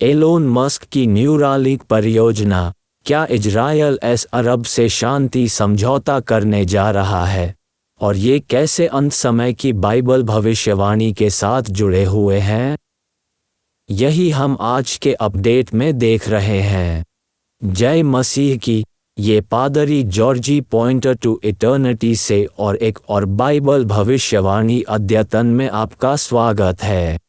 Elon Musk की Neuralink परियोजना, क्या इजरायल अरब से शांति समझौता करने जा रहा है, और ये कैसे अंत समय की बाइबल भविष्यवाणी के साथ जुड़े हुए हैं? यही हम आज के अपडेट में देख रहे हैं। जय मसीह की। ये पादरी जॉर्जी पॉइंटर टू इटर्निटी से और एक और बाइबल भविष्यवाणी अद्यतन में आपका स्वागत है।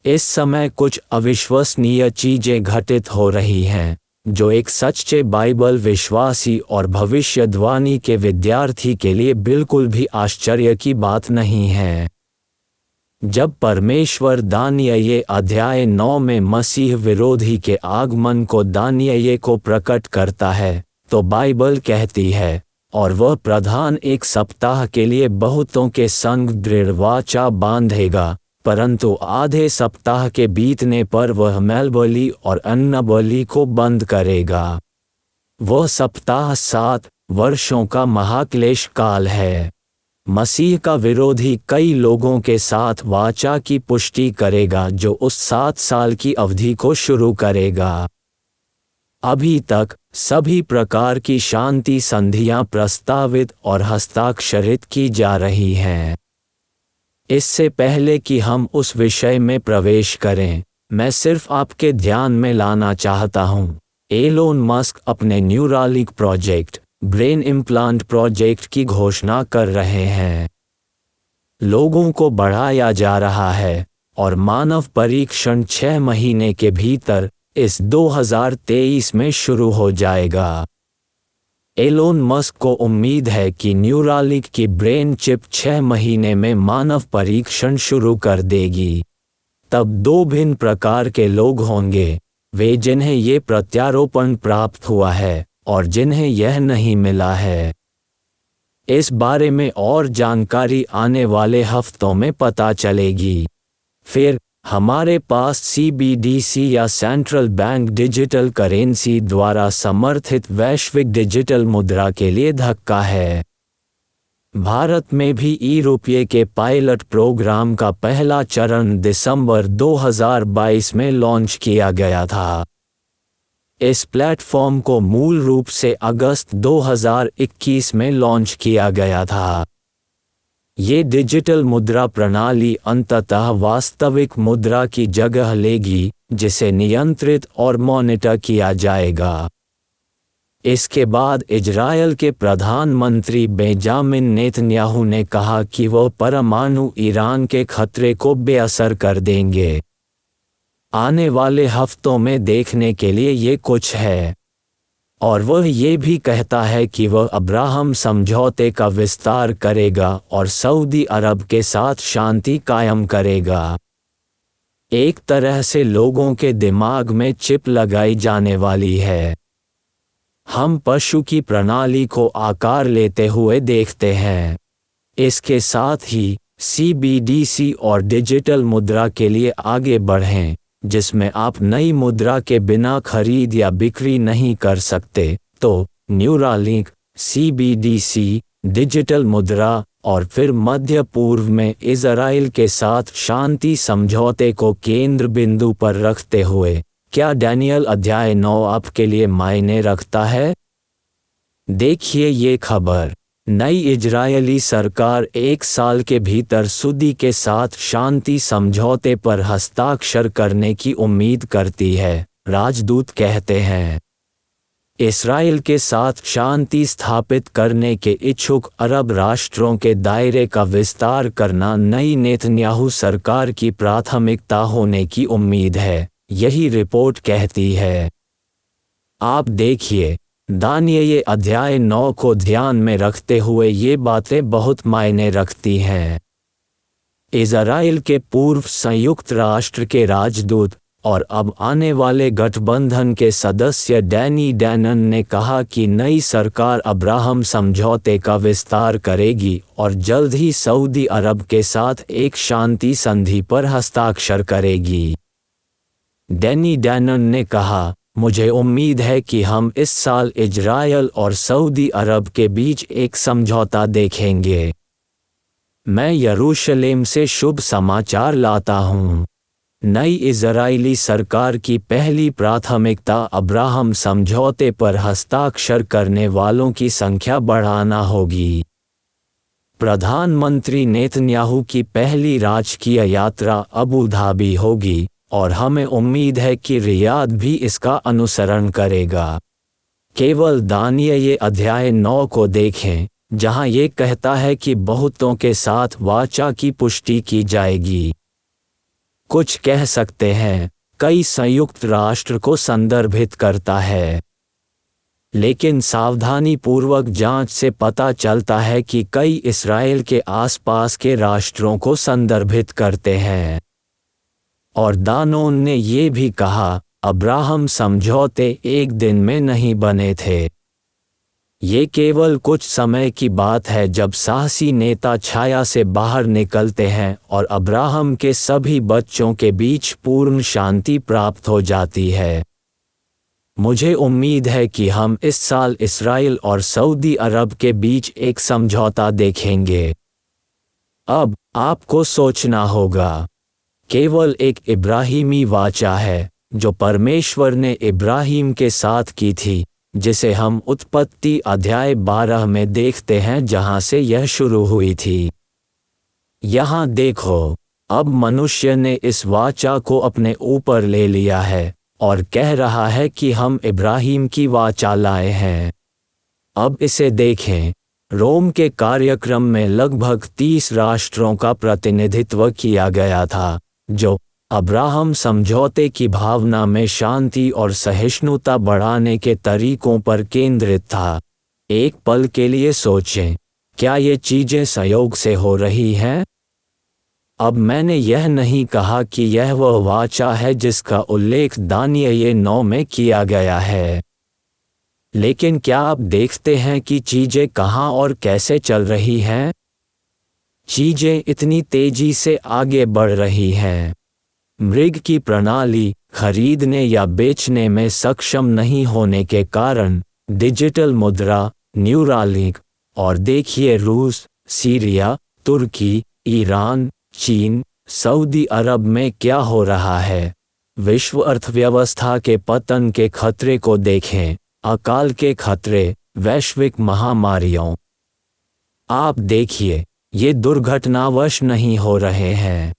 इस समय कुछ अविश्वसनीय चीजें घटित हो रही हैं, जो एक सच्चे बाइबल विश्वासी और भविष्यवाणी के विद्यार्थी के लिए बिल्कुल भी आश्चर्य की बात नहीं है। जब परमेश्वर दानिय्येल अध्याय 9 में मसीह विरोधी के आगमन को दानिय्येल को प्रकट करता है, तो बाइबल कहती है, और वह प्रधान एक सप्ताह के लिए बहुतों के संग दृढ़ वाचा बांधेगा, परंतु आधे सप्ताह के बीतने पर वह मेलबली और अन्नबली को बंद करेगा। वह सप्ताह 7 वर्षों का महाक्लेश काल है। मसीह का विरोधी कई लोगों के साथ वाचा की पुष्टि करेगा, जो उस 7 साल की अवधि को शुरू करेगा। अभी तक सभी प्रकार की शांति संधियां प्रस्तावित और हस्ताक्षरित की जा रही हैं। इससे पहले कि हम उस विषय में प्रवेश करें, मैं सिर्फ आपके ध्यान में लाना चाहता हूं, एलोन मस्क अपने Neuralink project, brain implant project की घोषणा कर रहे हैं। लोगों को बढ़ाया जा रहा है और मानव परीक्षण 6 महीने के भीतर इस 2023 में शुरू हो जाएगा। एलोन मस्क को उम्मीद है कि न्यूरालिंक की ब्रेन चिप 6 महीने में मानव परीक्षण शुरू कर देगी। तब 2 भिन्न प्रकार के लोग होंगे, वे जिन्हें ये प्रत्यारोपण प्राप्त हुआ है और जिन्हें यह नहीं मिला है। इस बारे में और जानकारी आने वाले हफ्तों में पता चलेगी। फिर हमारे पास CBDC या सेंट्रल बैंक डिजिटल करेंसी द्वारा समर्थित वैश्विक डिजिटल मुद्रा के लिए धक्का है। भारत में भी ई-रुपये के पायलट प्रोग्राम का पहला चरण दिसंबर 2022 में लॉन्च किया गया था। इस प्लेटफॉर्म को मूल रूप से अगस्त 2021 में लॉन्च किया गया था। ये डिजिटल मुद्रा प्रणाली अंततः वास्तविक मुद्रा की जगह लेगी, जिसे नियंत्रित और मॉनिटर किया जाएगा। इसके बाद इजरायल के प्रधानमंत्री बेंजामिन नेतन्याहू ने कहा कि वह परमाणु ईरान के खतरे को बेअसर कर देंगे। आने वाले हफ्तों में देखने के लिए ये कुछ है। और वह ये भी कहता है कि वह अब्राहम समझौते का विस्तार करेगा और सऊदी अरब के साथ शांति कायम करेगा। एक तरह से लोगों के दिमाग में चिप लगाई जाने वाली है। हम पशु की प्रणाली को आकार लेते हुए देखते हैं। इसके साथ ही CBDC और डिजिटल मुद्रा के लिए आगे बढ़ें, जिसमें आप नई मुद्रा के बिना खरीद या बिक्री नहीं कर सकते। तो न्यूरालिंक, CBDC, डिजिटल मुद्रा और फिर मध्य पूर्व में इजराइल के साथ शांति समझौते को केंद्र बिंदु पर रखते हुए, क्या दानिय्येल अध्याय 9 आपके लिए मायने रखता है? देखिए ये खबर। नई इजरायली सरकार 1 साल के भीतर सऊदी के साथ शांति समझौते पर हस्ताक्षर करने की उम्मीद करती है, राजदूत कहते हैं। इस्राएल के साथ शांति स्थापित करने के इच्छुक अरब राष्ट्रों के दायरे का विस्तार करना नई नेतन्याहू सरकार की प्राथमिकता होने की उम्मीद है, यही रिपोर्ट कहती है। आप देखिए, दानिय्येल अध्याय 9 को ध्यान में रखते हुए ये बातें बहुत मायने रखती हैं। इजराइल के पूर्व संयुक्त राष्ट्र के राजदूत और अब आने वाले गठबंधन के सदस्य डैनी डैनन ने कहा कि नई सरकार अब्राहम समझौते का विस्तार करेगी और जल्द ही सऊदी अरब के साथ एक शांति संधि पर हस्ताक्षर करेगी। डैनी डैनन ने कहा, मुझे उम्मीद है कि हम इस साल इजरायल और सऊदी अरब के बीच एक समझौता देखेंगे। मैं यरूशलेम से शुभ समाचार लाता हूँ। नई इजरायली सरकार की पहली प्राथमिकता अब्राहम समझौते पर हस्ताक्षर करने वालों की संख्या बढ़ाना होगी। प्रधानमंत्री नेतन्याहू की पहली राजकीय यात्रा अबू धाबी होगी और हमें उम्मीद है कि रियाद भी इसका अनुसरण करेगा। केवल दानियेल अध्याय 9 को देखें, जहां ये कहता है कि बहुतों के साथ वाचा की पुष्टि की जाएगी। कुछ कह सकते हैं कई संयुक्त राष्ट्र को संदर्भित करता है, लेकिन सावधानी पूर्वक जांच से पता चलता है कि कई इस्राएल के आसपास के राष्ट्रों को संदर्भित करते हैं। और दानोन ने ये भी कहा, अब्राहम समझौते एक दिन में नहीं बने थे। ये केवल कुछ समय की बात है जब साहसी नेता छाया से बाहर निकलते हैं और अब्राहम के सभी बच्चों के बीच पूर्ण शांति प्राप्त हो जाती है। मुझे उम्मीद है कि हम इस साल इस्राएल और सऊदी अरब के बीच एक समझौता देखेंगे। अब आपको सोचना होगा, केवल एक इब्राहिमी वाचा है जो परमेश्वर ने इब्राहिम के साथ की थी, जिसे हम उत्पत्ति अध्याय 12 में देखते हैं, जहां से यह शुरू हुई थी। यहाँ देखो, अब मनुष्य ने इस वाचा को अपने ऊपर ले लिया है और कह रहा है कि हम इब्राहिम की वाचा लाए हैं। अब इसे देखें, रोम के कार्यक्रम में लगभग 30 राष्ट्रों का प्रतिनिधित्व किया गया था, जो अब्राहम समझौते की भावना में शांति और सहिष्णुता बढ़ाने के तरीकों पर केंद्रित था। एक पल के लिए सोचें, क्या ये चीजें संयोग से हो रही हैं? अब मैंने यह नहीं कहा कि यह वह वाचा है जिसका उल्लेख दानियेल 9 में किया गया है, लेकिन क्या आप देखते हैं कि चीजें कहाँ और कैसे चल रही हैं? चीजें इतनी तेजी से आगे बढ़ रही हैं। मृग की प्रणाली खरीदने या बेचने में सक्षम नहीं होने के कारण डिजिटल मुद्रा, न्यूरालिंक और देखिए रूस, सीरिया, तुर्की, ईरान, चीन, सऊदी अरब में क्या हो रहा है। विश्व अर्थव्यवस्था के पतन के खतरे को देखें, अकाल के खतरे, वैश्विक महामारियों। आप देखिए, ये दुर्घटनावश नहीं हो रहे हैं।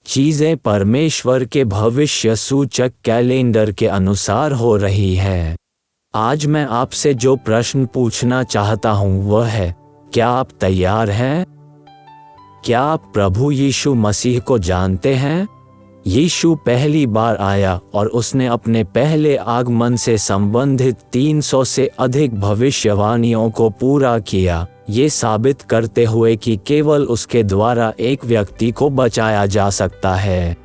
चीज़ें परमेश्वर के भविष्य सूचक कैलेंडर के अनुसार हो रही हैं। आज मैं आपसे जो प्रश्न पूछना चाहता हूँ वह है, क्या आप तैयार हैं? क्या आप प्रभु यीशु मसीह को जानते हैं? यीशु पहली बार आया और उसने अपने पहले आगमन से संबंधित 300 से अधिक भविष्यवाणियों को पूरा किया, ये साबित करते हुए कि केवल उसके द्वारा एक व्यक्ति को बचाया जा सकता है।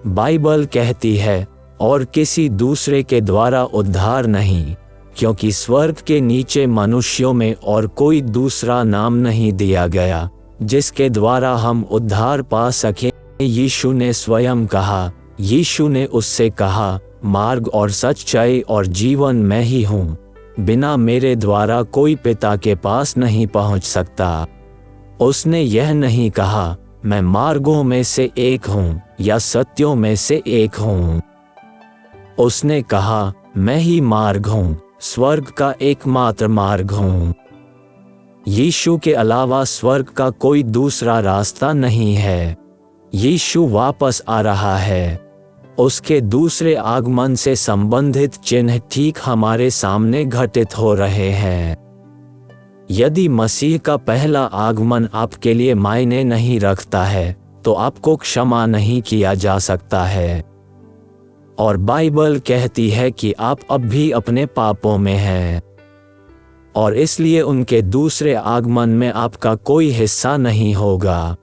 बाइबल कहती है, और किसी दूसरे के द्वारा उद्धार नहीं, क्योंकि स्वर्ग के नीचे मनुष्यों में और कोई दूसरा नाम नहीं दिया गया जिसके द्वारा हम उद्धार पा सकें। यीशु ने स्वयं कहा, यीशु ने उससे कहा, मार्ग और सच्चाई और जीवन मैं ही हूँ, बिना मेरे द्वारा कोई पिता के पास नहीं पहुँच सकता। उसने यह नहीं कहा, मैं मार्गों में से एक हूँ या सत्यों में से एक हूँ। उसने कहा, मैं ही मार्ग हूँ, स्वर्ग का एकमात्र मार्ग हूँ। यीशु के अलावा स्वर्ग का कोई दूसरा रास्ता नहीं है। यीशु वापस आ रहा है। उसके दूसरे आगमन से संबंधित चिन्ह ठीक हमारे सामने घटित हो रहे हैं। यदि मसीह का पहला आगमन आपके लिए मायने नहीं रखता है, तो आपको क्षमा नहीं किया जा सकता है। और बाइबल कहती है कि आप अब भी अपने पापों में हैं, और इसलिए उनके दूसरे आगमन में आपका कोई हिस्सा नहीं होगा।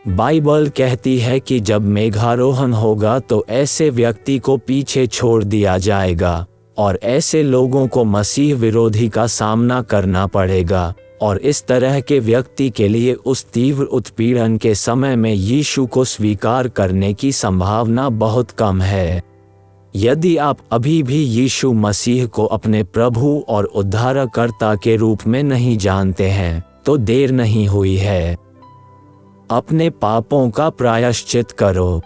बाइबल कहती है कि जब मेघारोहण होगा तो ऐसे व्यक्ति को पीछे छोड़ दिया जाएगा और ऐसे लोगों को मसीह विरोधी का सामना करना पड़ेगा, और इस तरह के व्यक्ति के लिए उस तीव्र उत्पीड़न के समय में यीशु को स्वीकार करने की संभावना बहुत कम है। यदि आप अभी भी यीशु मसीह को अपने प्रभु और उद्धारकर्ता के रूप में नहीं जानते हैं, तो देर नहीं हुई है। अपने पापों का प्रायश्चित करो।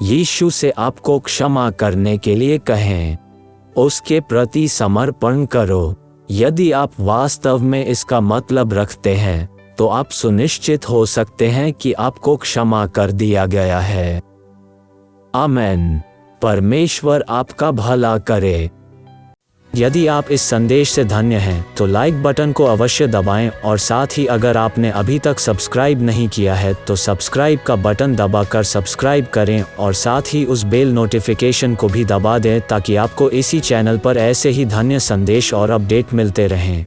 यीशु से आपको क्षमा करने के लिए कहें। उसके प्रति समर्पण करो। यदि आप वास्तव में इसका मतलब रखते हैं तो आप सुनिश्चित हो सकते हैं कि आपको क्षमा कर दिया गया है। आमीन। परमेश्वर आपका भला करे। यदि आप इस संदेश से धन्य हैं तो लाइक बटन को अवश्य दबाएं और साथ ही अगर आपने अभी तक सब्सक्राइब नहीं किया है तो सब्सक्राइब का बटन दबाकर सब्सक्राइब करें और साथ ही उस बेल नोटिफिकेशन को भी दबा दें ताकि आपको इसी चैनल पर ऐसे ही धन्य संदेश और अपडेट मिलते रहें।